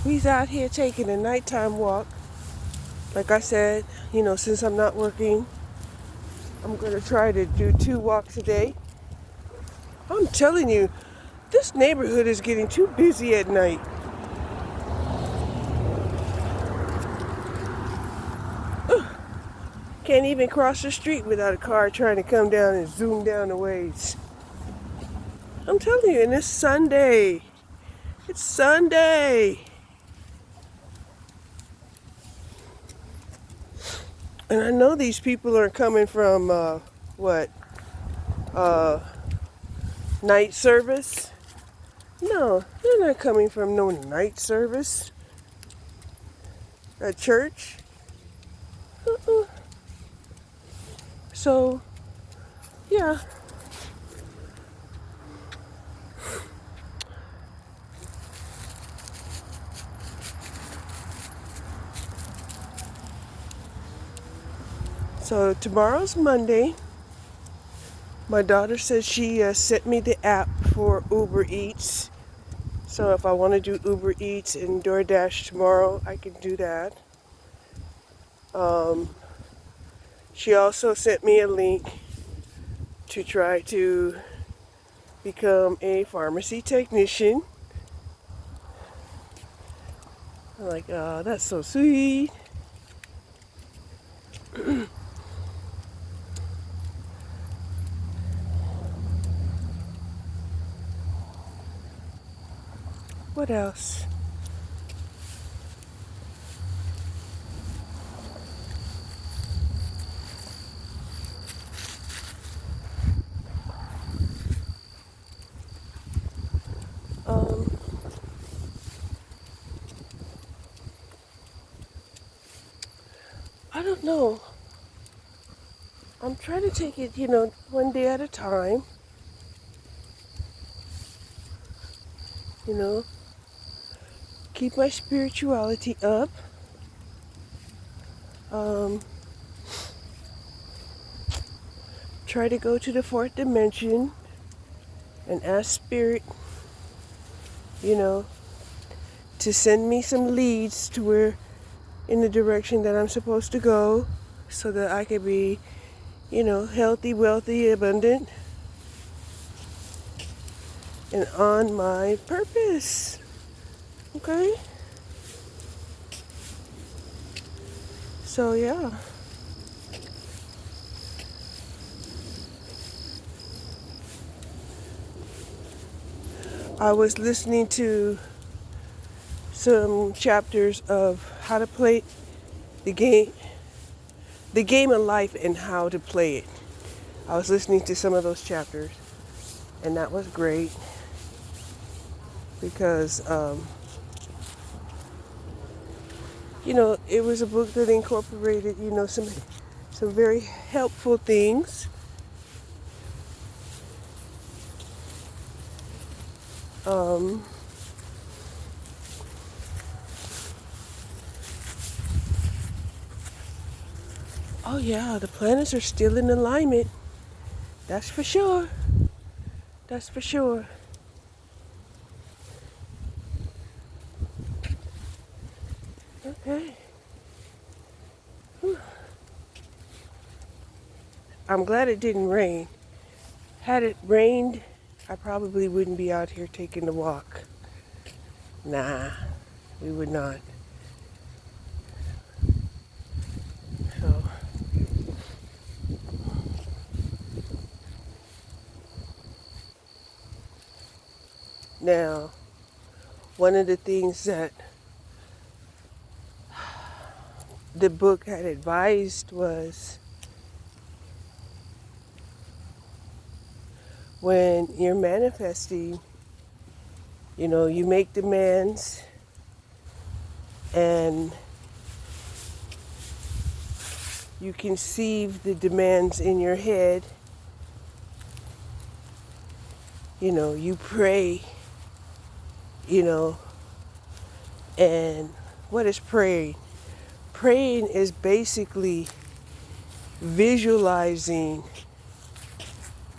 We's out here taking a nighttime walk. Like I said, since I'm not working, I'm going to try to do 2 walks a day. I'm telling you, this neighborhood is getting too busy at night. Can't even cross the street without a car trying to come down and zoom down the ways. I'm telling you, and it's Sunday. It's Sunday. And I know these people are coming from, night service? No, they're not coming from no night service. At church? Uh-uh. So, yeah. So tomorrow's Monday. My daughter says she sent me the app for Uber Eats. So if I want to do Uber Eats and DoorDash tomorrow, I can do that. She also sent me a link to try to become a pharmacy technician. I'm like, oh, that's so sweet. What else? Um, I don't know. I'm trying to take it, one day at a time. Keep my spirituality up. Try to go to the 4th dimension and ask Spirit, to send me some leads to where in the direction that I'm supposed to go so that I can be, healthy, wealthy, abundant, and on my purpose. Okay? So, yeah. I was listening to some chapters of how to play the game of life and how to play it. I was listening to some of those chapters, and that was great because, it was a book that incorporated, some very helpful things. Oh yeah, the planets are still in alignment. That's for sure. That's for sure. Okay. Whew. I'm glad it didn't rain. Had it rained, I probably wouldn't be out here taking the walk. Nah, we would not. So, now, one of the things that the book had advised was when you're manifesting, you make demands and you conceive the demands in your head. You pray, and what is praying? Praying is basically visualizing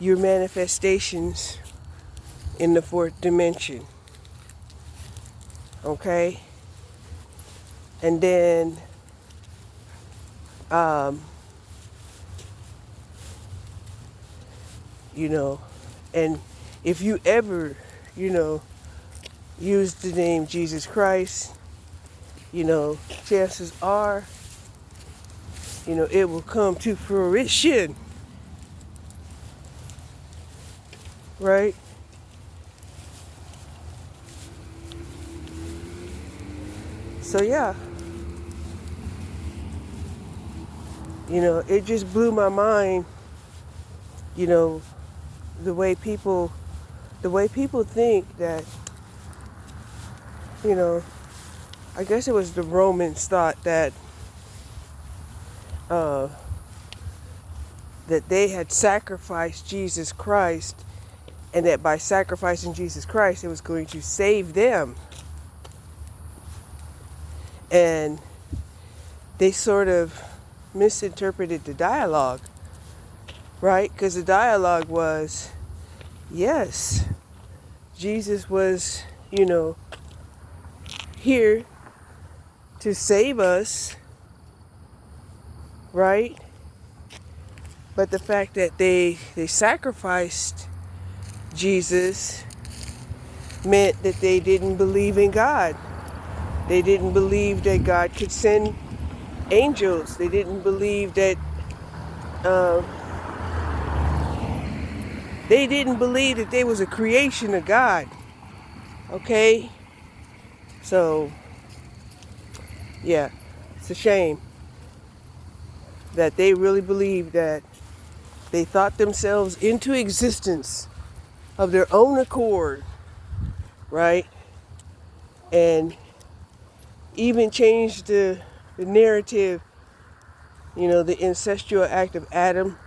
your manifestations in the 4th dimension. Okay? And then you know, and if you ever, you know, use the name Jesus Christ, you know, chances are, you know, it will come to fruition, right? So yeah, you know, it just blew my mind, you know, the way people think that, you know, I guess it was the Romans thought uh, that they had sacrificed Jesus Christ, and that by sacrificing Jesus Christ, it was going to save them. And they sort of misinterpreted the dialogue, right? Because the dialogue was, yes, Jesus was, you know, here to save us, right? But the fact that they sacrificed Jesus meant that they didn't believe in God. They didn't believe that God could send angels. They didn't believe that uh, there was a creation of God. Okay? So, yeah, it's a shame that they really believed that they thought themselves into existence of their own accord, right? And even changed the narrative, you know, the incestual act of Adam,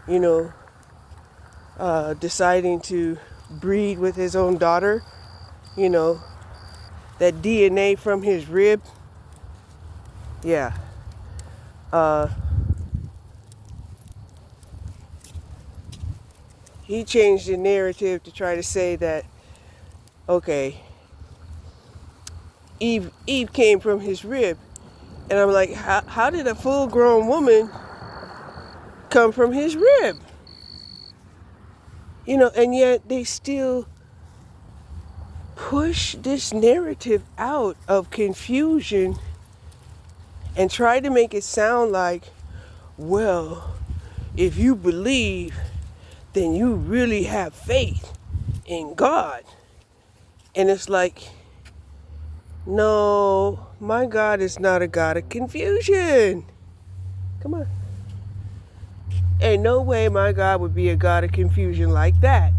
you know, deciding to breed with his own daughter, you know, that DNA from his rib. Yeah. Uh, he changed the narrative to try to say that, okay, Eve came from his rib. And I'm like, how did a full-grown woman come from his rib? You know, and yet they still push this narrative out of confusion and try to make it sound like, well, if you believe, then you really have faith in God. And it's like, no, my God is not a God of confusion. Come on. Ain't no way my God would be a God of confusion like that.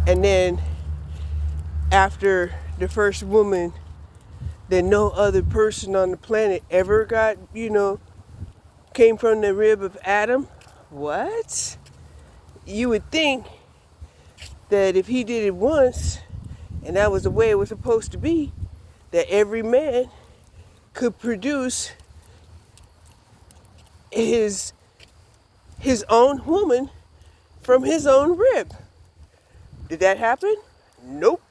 And then after the first woman, that no other person on the planet ever got, you know, came from the rib of Adam. What? You would think that if he did it once, and that was the way it was supposed to be, that every man could produce his own woman from his own rib. Did that happen? Nope.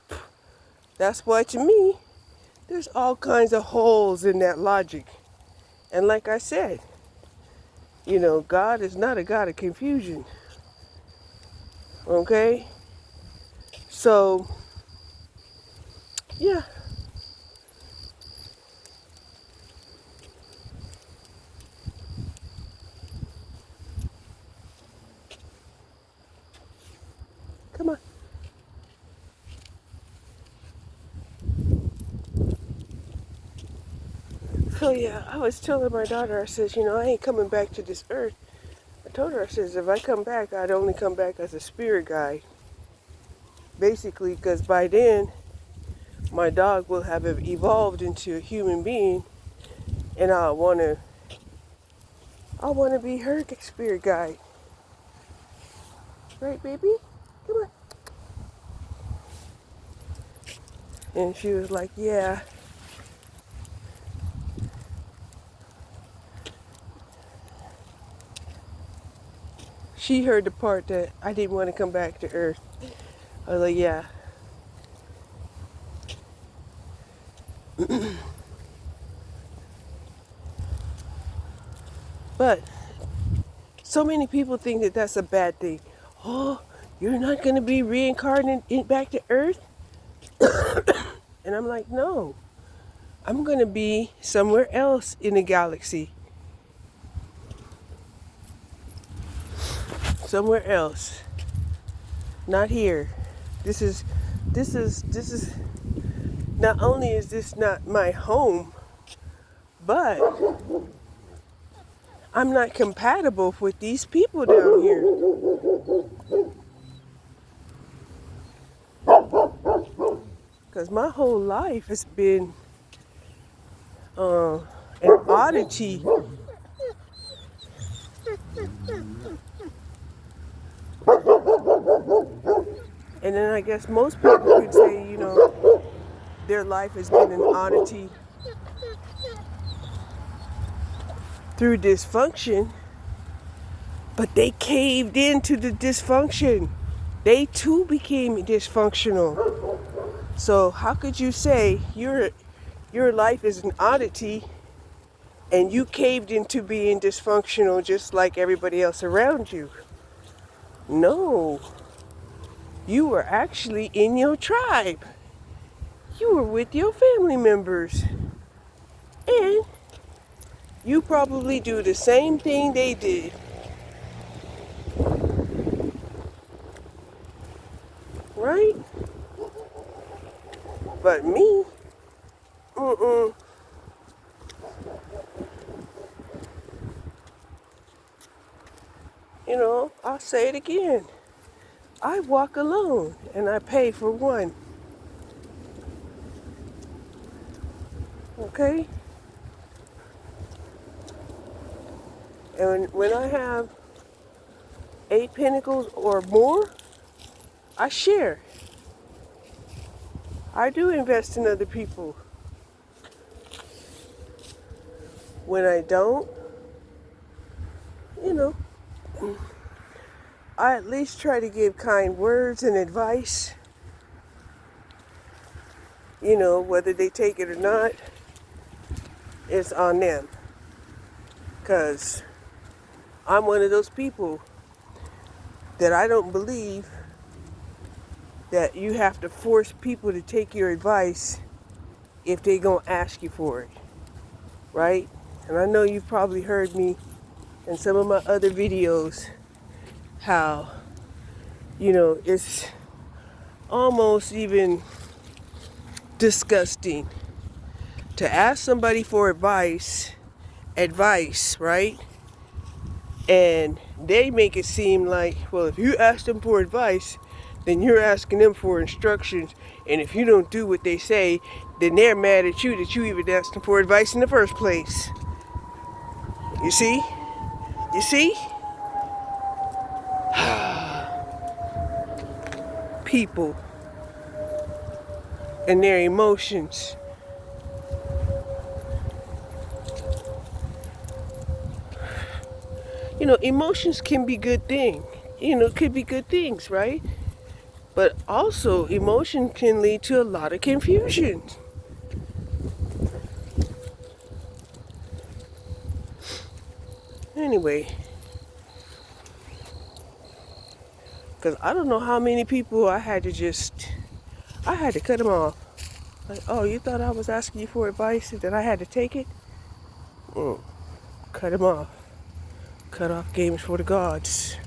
That's why, to me, there's all kinds of holes in that logic. And like I said, you know, God is not a God of confusion. Okay? So, yeah. Come on. So yeah, I was telling my daughter, I says, you know, I ain't coming back to this earth. I told her, I says, if I come back, I'd only come back as a spirit guide. Basically, because by then, my dog will have evolved into a human being, and I want to be her spirit guide. Right, baby? Come on. And she was like, yeah. She heard the part that I didn't want to come back to Earth. I was like, yeah. But so many people think that that's a bad thing. Oh, you're not going to be reincarnated back to Earth? And I'm like, no. I'm going to be somewhere else in the galaxy. Somewhere else. Not here. This is not only is this not my home, but I'm not compatible with these people down here. Because my whole life has been an oddity. And then I guess most people could say, their life has been an oddity through dysfunction, but they caved into the dysfunction. They too became dysfunctional. So how could you say your life is an oddity and you caved into being dysfunctional just like everybody else around you? No. You were actually in your tribe. You were with your family members. And you probably do the same thing they did. Right? But me, I'll say it again. I walk alone and I pay for one. Okay? And when I have 8 pentacles or more, I share. I do invest in other people. When I don't, I at least try to give kind words and advice. Whether they take it or not, it's on them. Because I'm one of those people that I don't believe that you have to force people to take your advice if they're going to ask you for it. Right? And I know you've probably heard me in some of my other videos how, it's almost even disgusting to ask somebody for advice, right? And they make it seem like, well, if you ask them for advice, then you're asking them for instructions. And if you don't do what they say, then they're mad at you that you even asked them for advice in the first place. You see? People and their emotions. Emotions can be good things. Could be good things, right? But also, emotion can lead to a lot of confusion. Anyway, because I don't know how many people I had to cut them off. Like, oh, you thought I was asking you for advice and that I had to take it? Cut them off. Cut off games for the gods.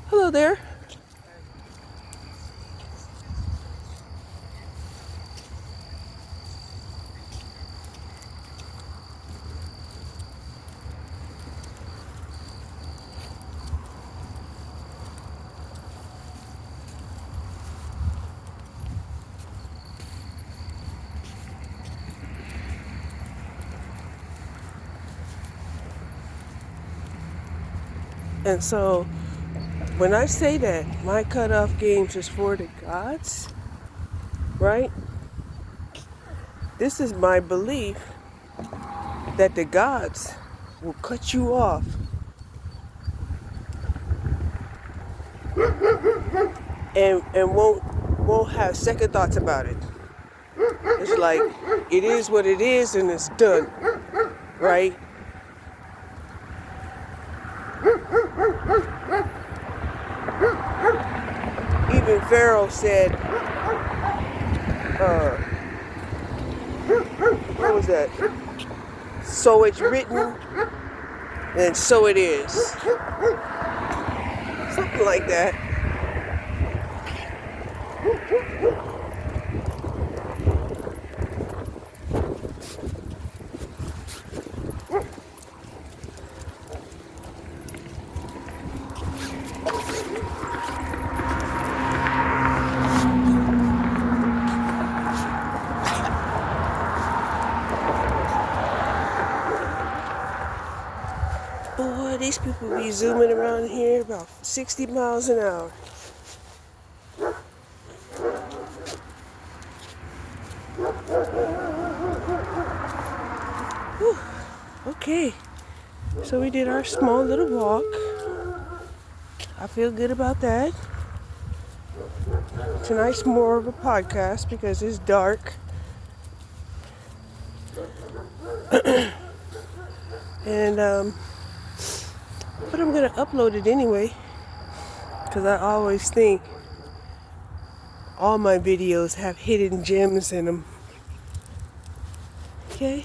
Hello there. And so, when I say that my cutoff games is for the gods, right? This is my belief that the gods will cut you off and won't have second thoughts about it. It's like it is what it is and it's done, right? sparrow said, what was that? So it's written, and so it is. Something like that. Boy, these people be zooming around here about 60 miles an hour. Whew. Okay, so we did our small little walk. I feel good about that. Tonight's more of a podcast because it's dark. And but I'm gonna upload it anyway because I always think all my videos have hidden gems in them. Okay.